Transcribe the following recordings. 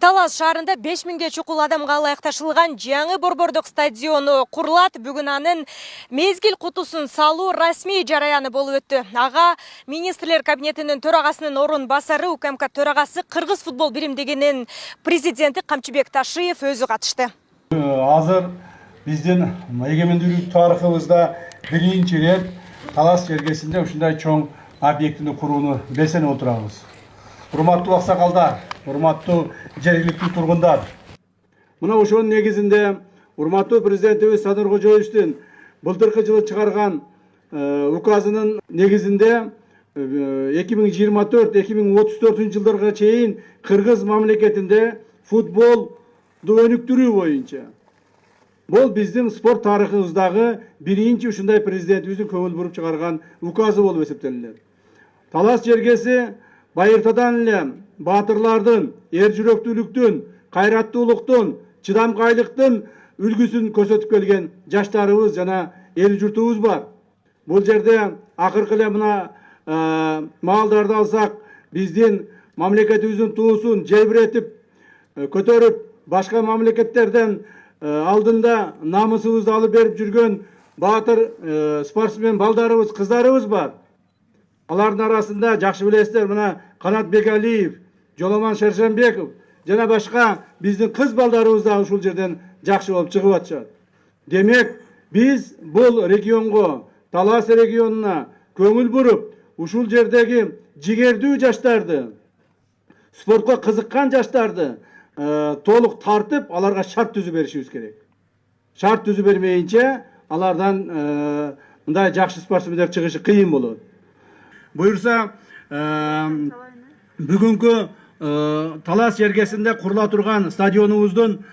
Талас шаарында 5000ге чукул адамга ылайыкташылган жаңы борбордук стадиону курулат. Бүгүн анын мезгил кутусун салуу расмий жараяны болуп өттү. Ага министрлер кабинетинин төрагасынын орун басары, УКМК төрагасы, Кыргыз футбол биримдигинин президенти Камчыбек Ташиев өзү катышты. Азыр биздин эгемендүүлүк тарыхыбызда биринчи рет Талас жергесинде ушундай чоң объектини курууну белсенип отурабыз. Урматтуу аксакалдар, урматтуу жергиликтүү тургундар. Мына ошонун негизинде урматтуу президентибиз Садыр Кожоевичтин былтыркы жылы чыгарган указынын негизинде 2024-2034 жылдарга чейин Кыргыз мамлекетинде футболду өнүктүрүү боюнча бул биздин спорт тарыхыбыздагы биринчи ушундай президентибиздин көңүл буруп чыгарган указы болуп эсептелинет. Талас жергеси байыртадан эле баатырлардын, эр жүрөктүүлүктүн, кайраттуулуктун, чыдамкайлыктын үлгүсүн көрсөтүп келген жаштарыбыз жана эл журтубуз бар. Бул жерде акыркы эле мына маалдарды алсак, биздин мамлекетибиздин туусун желбиретип, көтөрүп, башка мамлекеттерден алдында намысыбызды алып берип жүргөн баатыр спортсмен балдарыбыз, кыздарыбыз бар. Алардын арасында жакшы билесиздер, мына Канат Бекалиев, Жоломан Шершенбеков жана башка биздин кыз балдарыбыз да ушул жерден жакшы болуп чыгып атышат. Демек, биз бул регионго, Талас регионуна көңүл буруп, ушул жердеги жигердүү жаштарды, спортко кызыккан жаштарды толук тартып, аларга шарт түзүп беришибиз керек. Шарт түзүп бермейинче алардан мындай жакшы спортсмендер чыгышы кыйын болот. Буюрса, бүгүнкү Талас жергесинде курула турган стадионубуздун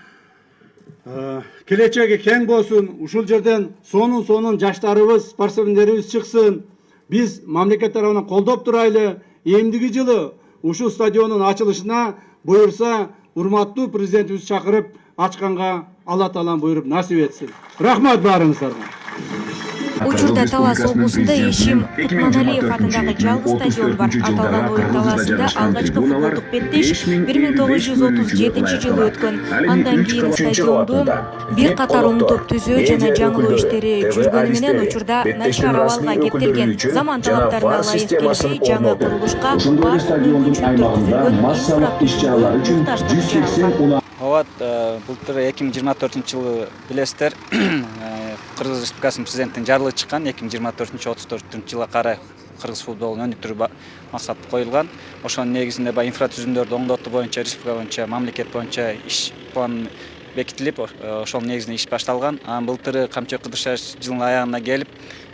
келечеги кең болсун, ушул жерден сонун жаштарыбыз, спортсмендерибиз чыксын. Биз мамлекет тарабынан колдоп турайлы. Эмдиги жылы ушул стадиондун ачылышына буюрса, урматтуу президентибиз чакырып, ачканга Алла Таалам буйруп насип этсин. Рахмат барыңыздарга. Учурда Талас облусунда Ишим Кутманалиев атындагы жалгыз стадион бар. Аталган оюн талаасында алгачкы футболдук беттеш 1937 жылы өткөн. Андан кийин стадионду бир катар унутуп түзөө жана жаңылоо иштери жүргөнү менен учурда начар абалга кептелген. Заман талаптарына ылайык келбей жаңы курулушка баардык мүмкүнчүлүктөр түзүлгөн, инфраструктура үчүн муктаждык. Вот, былтыр 2024 жылы билесиздер, Кыргыз Республикасынын президентинин жарлыгы чыккан 2024-34 жылга карай кыргыз футболун өнүктүрүү максаты коюлган. Ошонун негизинде инфра түзүмдөрдү оңдотуу боюнча, республика боюнча, мамлекет боюнча иш план бекитилип, ошонун негизинде иш башталган. Былтыр Камчыбек Кыдыршевич жылдын аягына келип,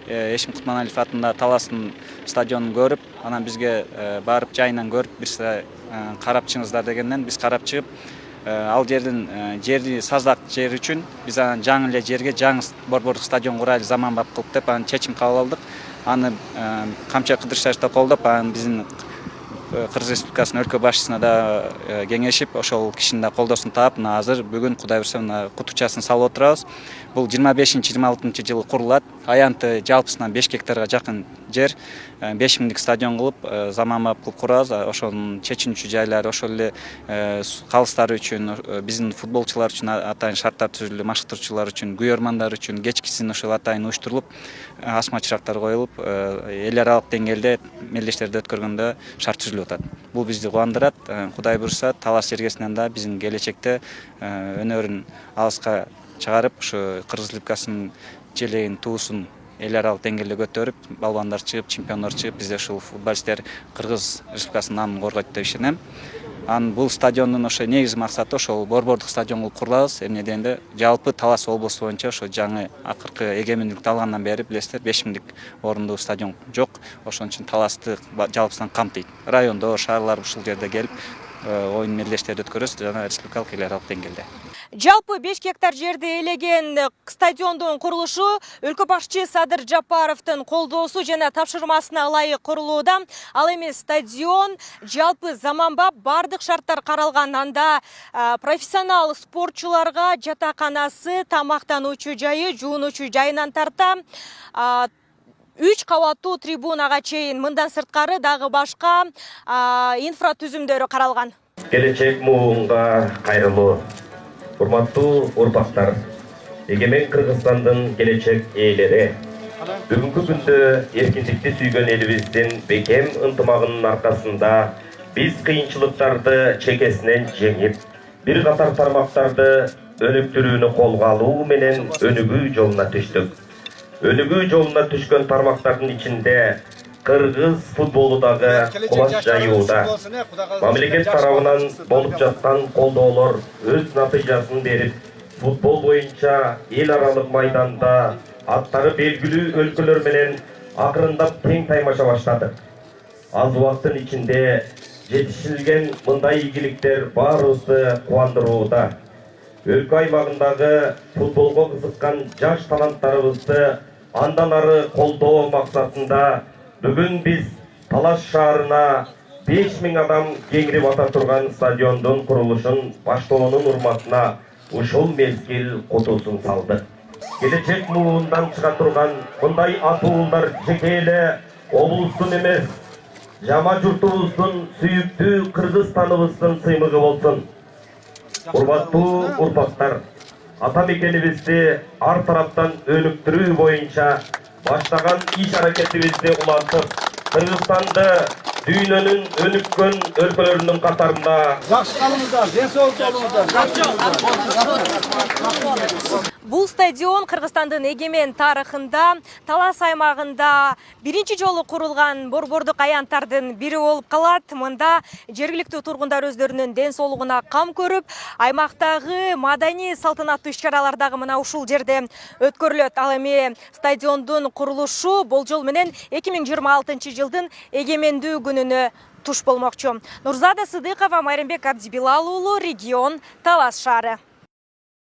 Ишим Кутманалиев атында Таластын стадионун көрүп, анан бизге барып жайынан көрүп, биз карап чыгыңыздар дегенден биз карап чыгып, ал жердин жерди саздак жер үчүн биз анан жаңы эле жерге жаңы борбордук стадион курайлы, заманбап кылып деп анан чечим кабыл алдык. Аны Камчыбек Кыдыршевич да колдоп, анан биздин Кыргыз Республикасынын өлкө башчысына да кеңешип, ошол кишинин да колдоосун таап, азыр бүгүн Кудай буйрса кутучасын салып отурабыз. Бул 25-26 жылы курулат. Аянты жалпысынан 5 гектарга жакын жер, 5000дик стадион кылып, заманбап кылып курабыз. Ошонун чечинүүчү жайлары, ошол эле калыстар үчүн, биздин футболчулар үчүн атайын шарттар түзүлүп, машыктыруучулар үчүн, күйөрмандар үчүн кечкисин ошол атайын уюштурулуп, асма чырактар коюлуп, эл аралык деңгээлде мелдештерди өткөргөндө шарт түзүлүп атат. Бул бизди кубандырат. Кудай буйрса, Талас жергесинен да биздин келечекте өнөрүн алыска чыгарып, ушу Кыргыз Республикасынын желегин, туусун эл аралык деңгээлде көтөрүп, балбандар чыгып, чемпиондор чыгып, бизде ушул футболисттер Кыргыз Республикасынын намын коргойт деп ишенем. Бул стадиондун ошо негизги максаты ошол борбордук стадион кылып курулабыз. Эмне дегенде, жалпы Талас облусу боюнча ошо жаңы акыркы эгемендүүлүктү алгандан бери билесиздер, 5000дик орундуу стадион жок. Ошон үчүн Таласты жалпысынан камтыйт. Райондо, шаарлар ушул жерде келип, оюн мелдештерди өткөрөбүз жана республикалык эл аралык деңгээлде. Жалпы 5 гектар жерди ээлеген стадиондун курулушу өлкө башчы Садыр Жапаровдун колдоосу жана тапшырмасына ылайык курулууда. Ал эми стадион жалпы заманбап, бардык шарттар каралган. Анда профессионал спортчуларга жатаканасы, тамактануучу жайы, жуунуучу жайынан тарта 3 кабаттуу трибунага чейин, мындан сырткары дагы башка инфра түзүмдөрү каралган. Келечек муунга кайрылуу. Урматтуу урпактар, эгемен Кыргызстандын келечек ээлери. Бүгүнкү күндө эркиндикти сүйгөн элибиздин бекем ынтымагынын аркасында биз кыйынчылыктарды чекесинен жеңип, бир катар тармактарды өнүктүрүүнү колго алуу менен өнүгүү жолуна түштүк. Өнүгүү жолуна түшкөн тармактардын ичинде кыргыз футболу дагы кубач жайууда. Мамлекет тарабынан болуп жаткан колдоолор өз натыйжасын берип, футбол боюнча эл аралык майданда аттары белгилүү өлкөлөр менен акырындап тең таймаша баштады. Аз убакыттын ичинде жетишилген мындай ийгиликтер баарыбызды кубандырууда. Өлкө аймагындагы футболго кызыккан жаш таланттарыбызды андан ары колдоо максатында бүгүн биз Талас шаарына 5000 адам кеңирип ата турган стадиондун курулушун баштоонун урматына ушул мезгил кутуусун салдык. Келечек муундан чыга турган мындай атуулар жеке эле облустун эмес, жама журтубуздун сүйүктүү Кыргызстаныбыздын сыймыгы болсун. Урматтуу урпактар, ата мекенибизди ар тараптан өнүктүрүү боюнча баштаган иш аракетибизди улантып, Кыргызстанды дүйнөнүн өнүккөн өлкөлөрүнүн катарында Жакшы калыңыздар, ден соолук болуңуздар. Бул стадион Кыргызстандын эгемен тарыхында Талас аймагында биринчи жолу курулган борбордук аянттардын бири болуп калат. Мында жергиликтүү тургундар өздөрүнүн ден соолугуна кам көрүп, аймактагы маданий салтанаттуу иш-чаралар дагы мына ушул жерде өткөрүлөт. Ал эми стадиондун курулушу болжол менен 2026 жылдын эгемендүү күнүнө туш болмокчу. Нурзада Сыдыкова, Майрамбек Абдибилал уулу, Регион, Талас шаары.